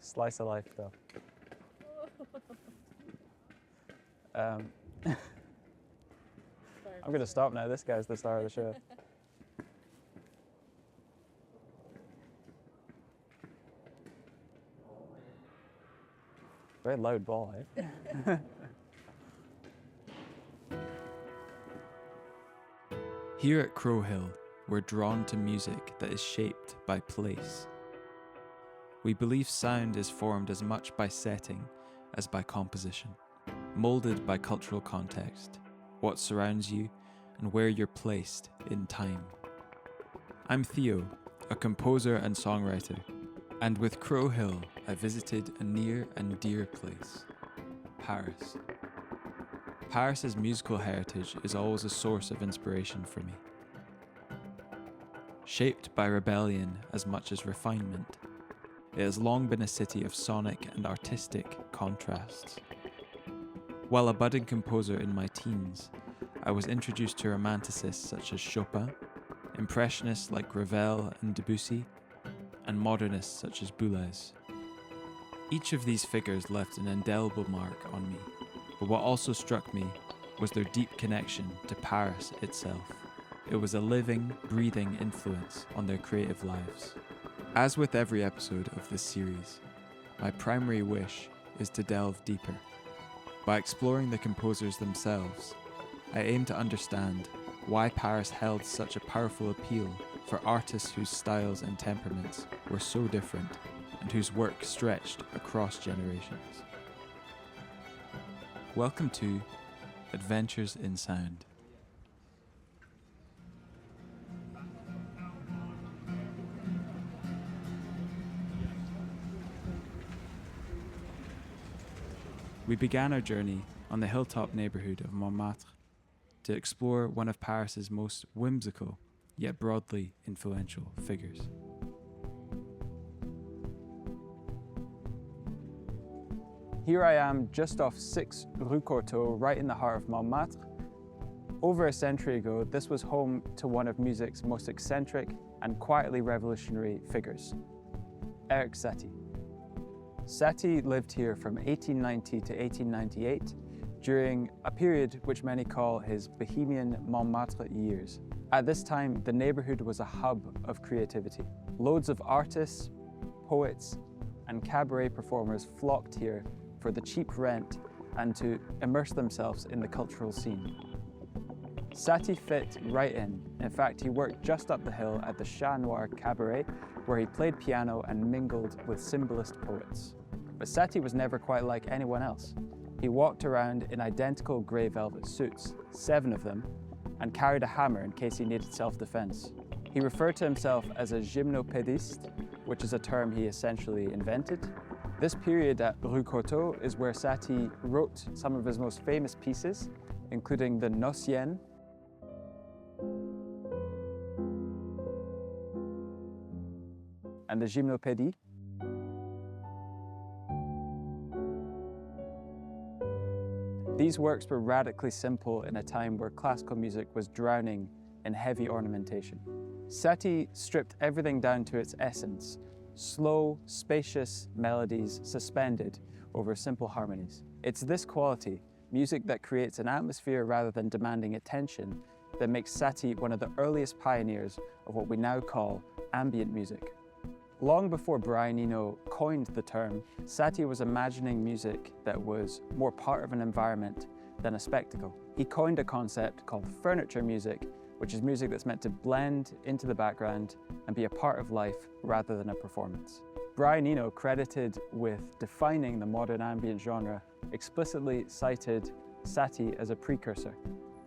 Slice of life stuff. I'm going to stop now. This guy's the star of the show. Very loud ball, eh? Here at Crow Hill, we're drawn to music that is shaped by place. We believe sound is formed as much by setting as by composition, moulded by cultural context, what surrounds you, and where you're placed in time. I'm Theo, a composer and songwriter, and with Crow Hill, I visited a near and dear place, Paris. Paris's musical heritage is always a source of inspiration for me. Shaped by rebellion as much as refinement, it has long been a city of sonic and artistic contrasts. While a budding composer in my teens, I was introduced to romanticists such as Chopin, impressionists like Ravel and Debussy, and modernists such as Boulez. Each of these figures left an indelible mark on me, but what also struck me was their deep connection to Paris itself. It was a living, breathing influence on their creative lives. As with every episode of this series, my primary wish is to delve deeper. By exploring the composers themselves, I aim to understand why Paris held such a powerful appeal for artists whose styles and temperaments were so different and whose work stretched across generations. Welcome to Adventures in Sound. We began our journey on the hilltop neighbourhood of Montmartre to explore one of Paris's most whimsical yet broadly influential figures. Here I am just off 6 Rue Courtauld, right in the heart of Montmartre. Over a century ago, this was home to one of music's most eccentric and quietly revolutionary figures, Erik Satie. Satie lived here from 1890 to 1898 during a period which many call his Bohemian Montmartre years. At this time, the neighbourhood was a hub of creativity. Loads of artists, poets, and cabaret performers flocked here for the cheap rent and to immerse themselves in the cultural scene. Satie fit right in. In fact, he worked just up the hill at the Chat Noir Cabaret, where he played piano and mingled with symbolist poets. But Satie was never quite like anyone else. He walked around in identical grey velvet suits, 7 of them, and carried a hammer in case he needed self-defense. He referred to himself as a gymnopédiste, which is a term he essentially invented. This period at Rue Courtauld is where Satie wrote some of his most famous pieces, including the Nocienne, and the Gymnopédie. These works were radically simple in a time where classical music was drowning in heavy ornamentation. Satie stripped everything down to its essence, slow, spacious melodies suspended over simple harmonies. It's this quality, music that creates an atmosphere rather than demanding attention, that makes Satie one of the earliest pioneers of what we now call ambient music. Long before Brian Eno coined the term, Satie was imagining music that was more part of an environment than a spectacle. He coined a concept called furniture music, which is music that's meant to blend into the background and be a part of life rather than a performance. Brian Eno, credited with defining the modern ambient genre, explicitly cited Satie as a precursor.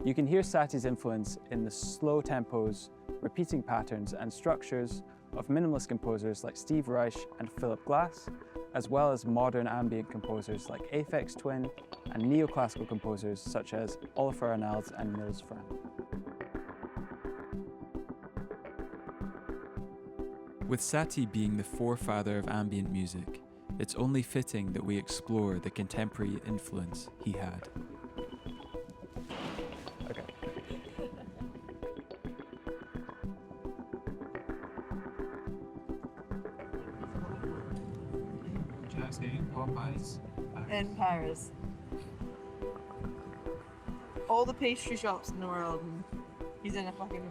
You can hear Satie's influence in the slow tempos, repeating patterns and structures of minimalist composers like Steve Reich and Philip Glass, as well as modern ambient composers like Aphex Twin and neoclassical composers such as Olafur Arnalds and Nils Frahm. With Satie being the forefather of ambient music, it's only fitting that we explore the contemporary influence he had. Okay. asking Popeyes. In Paris. All the pastry shops in the world, and he's in a fucking...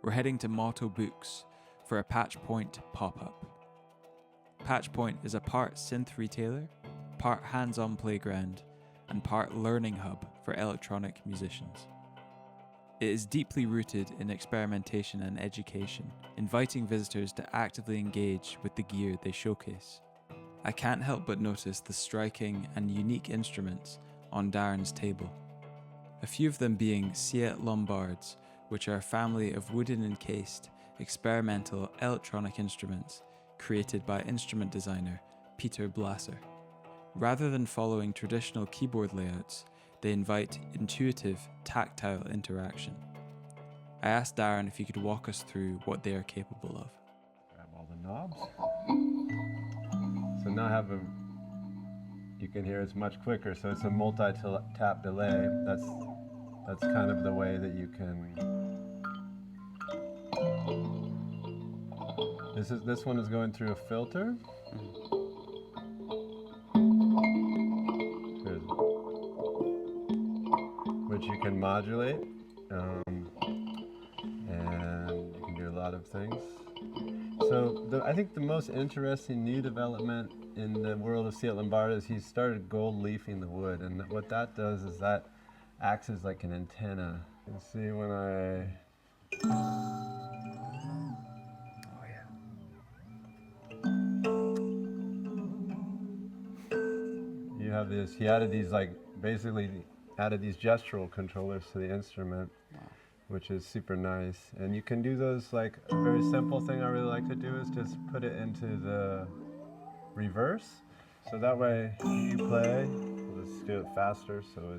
We're heading to Motto Books for a Patch Point pop-up. Patch Point is a part synth retailer, part hands-on playground, and part learning hub for electronic musicians. It is deeply rooted in experimentation and education, inviting visitors to actively engage with the gear they showcase. I can't help but notice the striking and unique instruments on Darren's table. A few of them being Siet Lombards, which are a family of wooden encased, experimental electronic instruments created by instrument designer Peter Blasser. Rather than following traditional keyboard layouts, they invite intuitive, tactile interaction. I asked Darren if he could walk us through what they are capable of. Grab all the knobs. So now you can hear it's much quicker, so it's a multi-tap delay. That's kind of the way that you can... This one is going through a filter. Which you can modulate, and you can do a lot of things. So I think the most interesting new development in the world of Siet Lombard is he started gold leafing the wood, and what that does is that acts as like an antenna. You can see when you have this, he added these basically added these gestural controllers to the instrument, which is super nice. And you can do those, like a very simple thing I really like to do is just put it into the reverse. So that way you play, let's do it faster so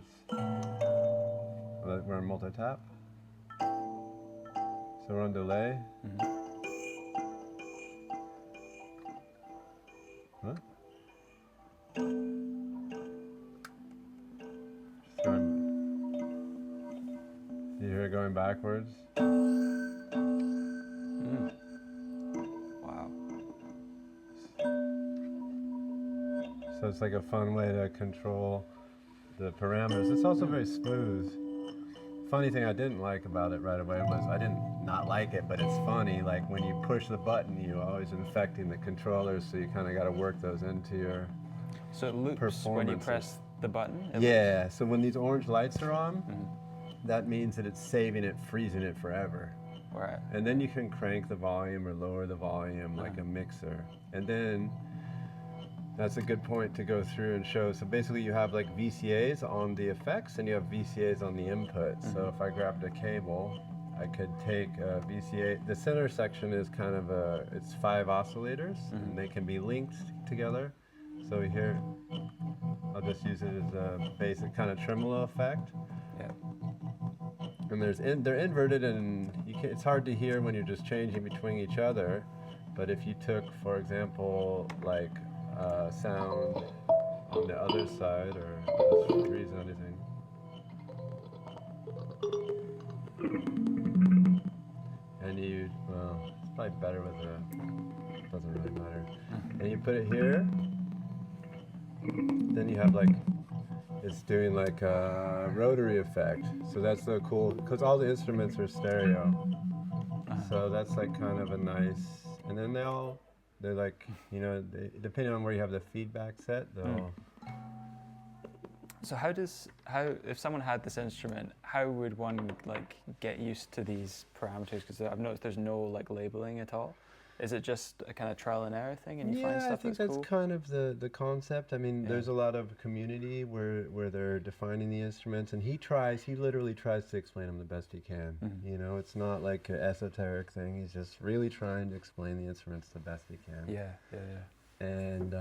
we're on multi-tap. So we're on delay. Huh? You hear it going backwards? Wow. So it's like a fun way to control the parameters. It's also very smooth. Funny thing I didn't like about it right away was I didn't not like it, but it's funny, like when you push the button, you're always infecting the controllers, so you kind of got to work those into your So it loops when you press the button? Yeah, so when these orange lights are on, that means that it's saving it, freezing it forever. Right. And then you can crank the volume or lower the volume like a mixer. And then that's a good point to go through and show. So basically you have like VCAs on the effects and you have VCAs on the input. So if I grabbed a cable, I could take a VCA. The center section is kind of it's 5 oscillators and they can be linked together. So here, I'll just use it as a basic kind of tremolo effect. Yeah. And they're inverted, and it's hard to hear when you're just changing between each other. But if you took, for example, like sound on the other side, or let's freeze anything. And well, it's probably better with doesn't really matter. And you put it here, then you have like, it's doing like a rotary effect. So that's so cool, because all the instruments are stereo. So that's like kind of a nice, and then they're like, depending on where you have the feedback set, they'll... So if someone had this instrument, how would one like get used to these parameters? Because I've noticed there's no like labeling at all. Is it just a kind of trial and error thing, and you find stuff I think that's that's cool? kind of the concept. I mean, there's a lot of community where they're defining the instruments, and he literally tries to explain them the best he can. It's not like an esoteric thing. He's just really trying to explain the instruments the best he can. Yeah. And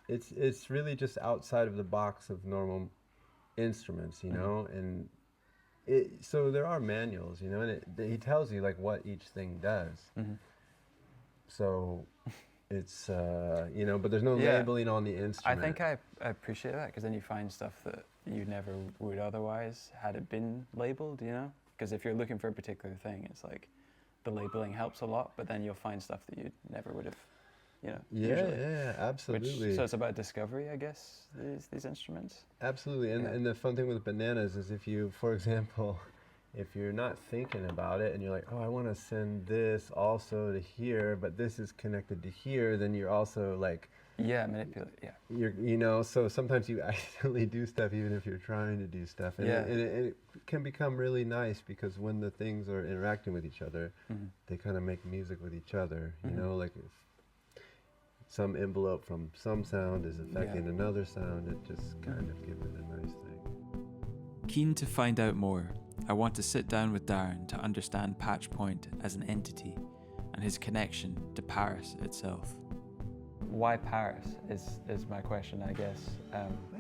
it's really just outside of the box of normal instruments, and so there are manuals, and he tells you like what each thing does. So It's you know, but there's no Yeah. labeling on the I instrument. think I appreciate that because then you find stuff that you never would otherwise had it been labeled, you know? Because if you're looking for a particular thing, it's like the labeling helps a lot, but then you'll find stuff that you never would have, you know, usually. Yeah, absolutely. So it's about discovery, I guess, these instruments. Absolutely, and the fun thing with bananas is if you, for example, if you're not thinking about it and you're like, oh, I want to send this also to here, but this is connected to here, then you're also like, Yeah, manipulate, yeah. you know, so sometimes you accidentally do stuff even if you're trying to do stuff, and, Yeah. it can become really nice because when the things are interacting with each other, they kind of make music with each other, you know, like if some envelope from some sound is affecting another sound, it just kind of gives it a nice thing. Keen to find out more, I want to sit down with Darren to understand Patch Point as an entity and his connection to Paris itself. Why Paris is my question, I guess.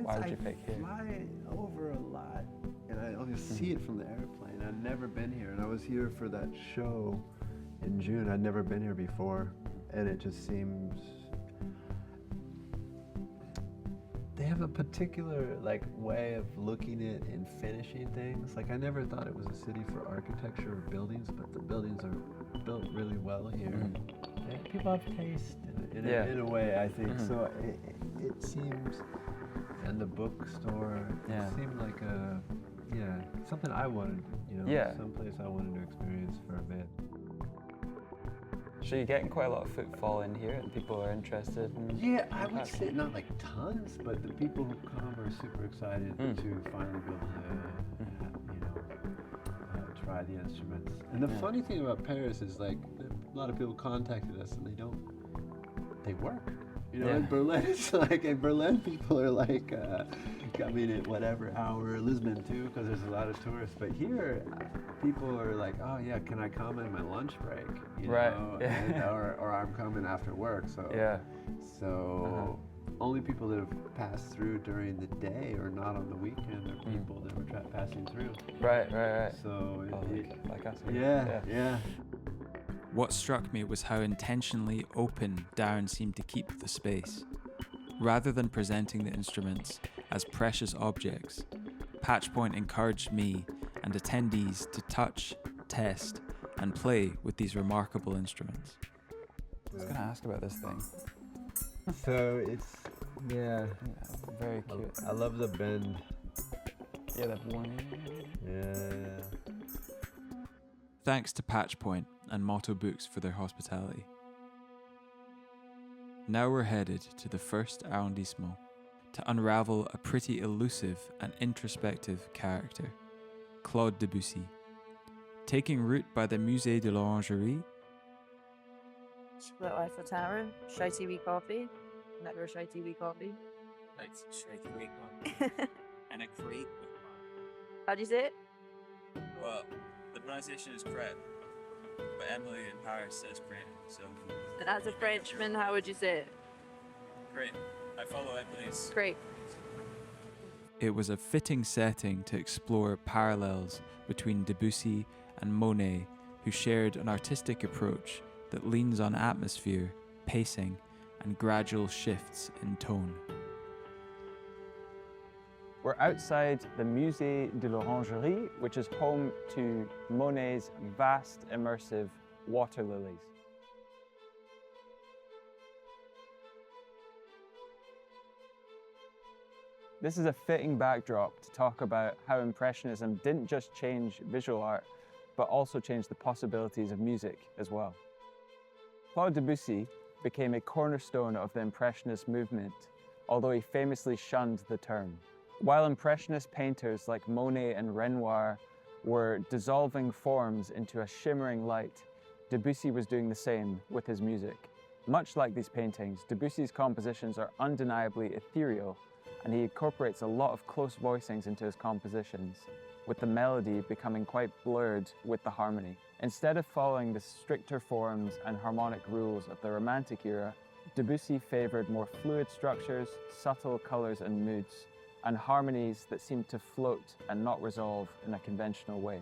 Why would you pick here? I fly over a lot, and I only see it from the airplane. I've never been here, and I was here for that show in June. I'd never been here before, and it just seems they have a particular like way of looking at and finishing things. Like I never thought it was a city for architecture or buildings, but the buildings are built really well here. And people have taste in a way, I think. So it seems, and the bookstore, it seemed like something I wanted, you know, someplace I wanted to experience for a bit. So you're getting quite a lot of footfall in here and people are interested in... Yeah, I would say not like tons, but the people who come are super excited to finally be able to, you know, try the instruments. And the funny thing about Paris is like a lot of people contacted us and they work. You know, in Berlin, it's like, in Berlin people are like, coming at whatever hour, Lisbon too, because there's a lot of tourists. But here, people are like, oh yeah, can I come in my lunch break? You know? And, or I'm coming after work. So only people that have passed through during the day or not on the weekend are people that were passing through. Right. So like us. Yeah. What struck me was how intentionally open Darren seemed to keep the space. Rather than presenting the instruments as precious objects, Patchpoint encouraged me and attendees to touch, test, and play with these remarkable instruments. I was going to ask about this thing. So it's, very cute. I love the bend. Yeah, that one. Yeah. Thanks to Patchpoint and Motto Books for their hospitality. Now we're headed to the first arrondissement to unravel a pretty elusive and introspective character, Claude Debussy. Taking route by the Musée de l'Orangerie. Split Eiffel Tower, Shy TV coffee, never Shy TV coffee. Like straight to week and a crepe. How'd you say it? Well, the pronunciation is crepe, but Emily in Paris says crepe, so And as a Frenchman, how would you say it? crepe. I follow Emily's. Great. It was a fitting setting to explore parallels between Debussy and Monet, who shared an artistic approach that leans on atmosphere, pacing, and gradual shifts in tone. We're outside the Musée de l'Orangerie, which is home to Monet's vast, immersive water lilies. This is a fitting backdrop to talk about how Impressionism didn't just change visual art, but also changed the possibilities of music as well. Claude Debussy became a cornerstone of the Impressionist movement, although he famously shunned the term. While Impressionist painters like Monet and Renoir were dissolving forms into a shimmering light, Debussy was doing the same with his music. Much like these paintings, Debussy's compositions are undeniably ethereal, and he incorporates a lot of close voicings into his compositions, with the melody becoming quite blurred with the harmony. Instead of following the stricter forms and harmonic rules of the Romantic era, Debussy favored more fluid structures, subtle colors and moods, and harmonies that seemed to float and not resolve in a conventional way.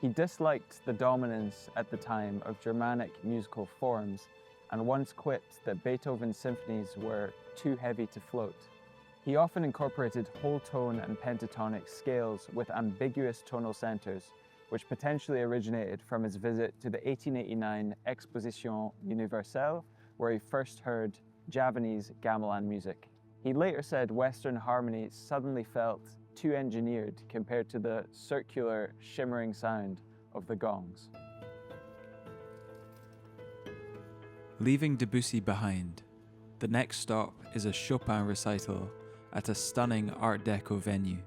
He disliked the dominance at the time of Germanic musical forms and once quipped that Beethoven's symphonies were too heavy to float. He often incorporated whole tone and pentatonic scales with ambiguous tonal centers, which potentially originated from his visit to the 1889 Exposition Universelle, where he first heard Javanese gamelan music. He later said Western harmony suddenly felt too engineered compared to the circular, shimmering sound of the gongs. Leaving Debussy behind, the next stop is a Chopin recital at a stunning Art Deco venue.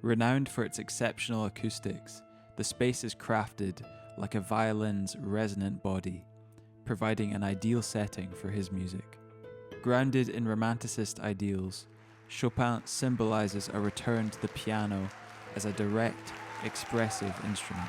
Renowned for its exceptional acoustics, the space is crafted like a violin's resonant body, providing an ideal setting for his music. Grounded in Romanticist ideals, Chopin symbolizes a return to the piano as a direct, expressive instrument.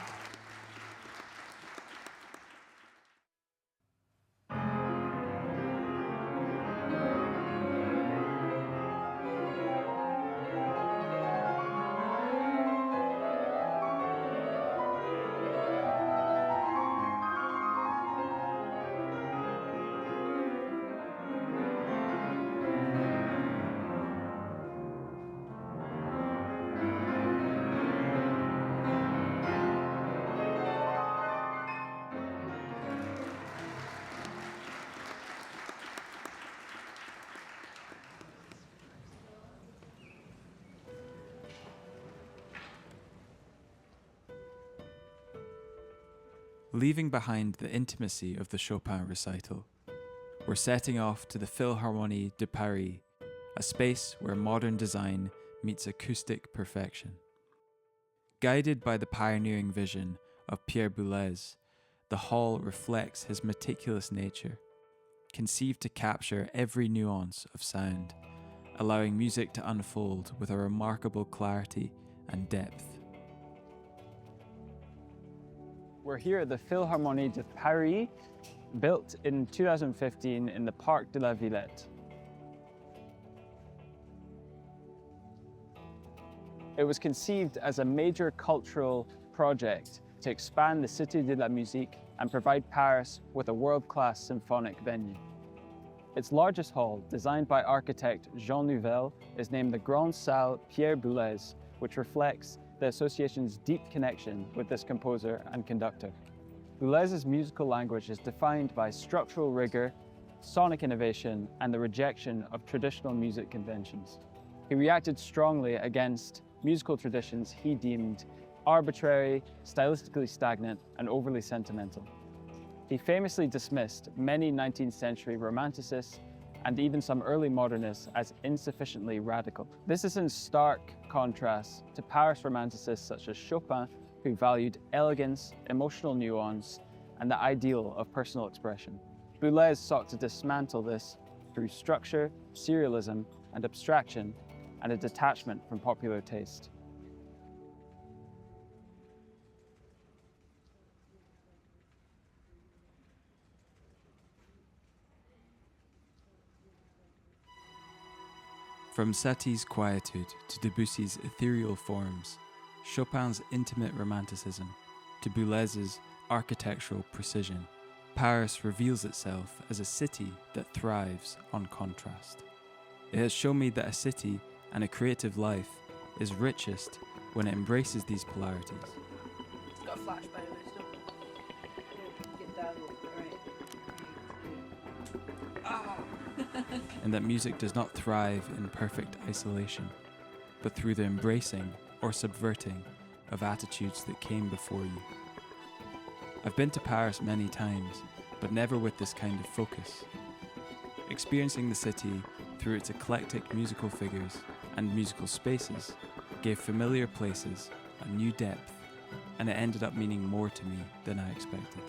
Leaving behind the intimacy of the Chopin recital, we're setting off to the Philharmonie de Paris, a space where modern design meets acoustic perfection. Guided by the pioneering vision of Pierre Boulez, the hall reflects his meticulous nature, conceived to capture every nuance of sound, allowing music to unfold with a remarkable clarity and depth. We're here at the Philharmonie de Paris, built in 2015 in the Parc de la Villette. It was conceived as a major cultural project to expand the Cité de la Musique and provide Paris with a world-class symphonic venue. Its largest hall, designed by architect Jean Nouvel, is named the Grande Salle Pierre Boulez, which reflects the association's deep connection with this composer and conductor. Boulez's musical language is defined by structural rigor, sonic innovation, and the rejection of traditional music conventions. He reacted strongly against musical traditions he deemed arbitrary, stylistically stagnant, and overly sentimental. He famously dismissed many 19th century romanticists and even some early modernists as insufficiently radical. This is in stark contrast to Paris romanticists such as Chopin, who valued elegance, emotional nuance, and the ideal of personal expression. Boulez sought to dismantle this through structure, serialism, and abstraction, and a detachment from popular taste. From Satie's quietude to Debussy's ethereal forms, Chopin's intimate romanticism to Boulez's architectural precision, Paris reveals itself as a city that thrives on contrast. It has shown me that a city and a creative life is richest when it embraces these polarities. It's got a flash by this, don't it? Get down, right. And that music does not thrive in perfect isolation, but through the embracing or subverting of attitudes that came before you. I've been to Paris many times, but never with this kind of focus. Experiencing the city through its eclectic musical figures and musical spaces gave familiar places a new depth, and it ended up meaning more to me than I expected.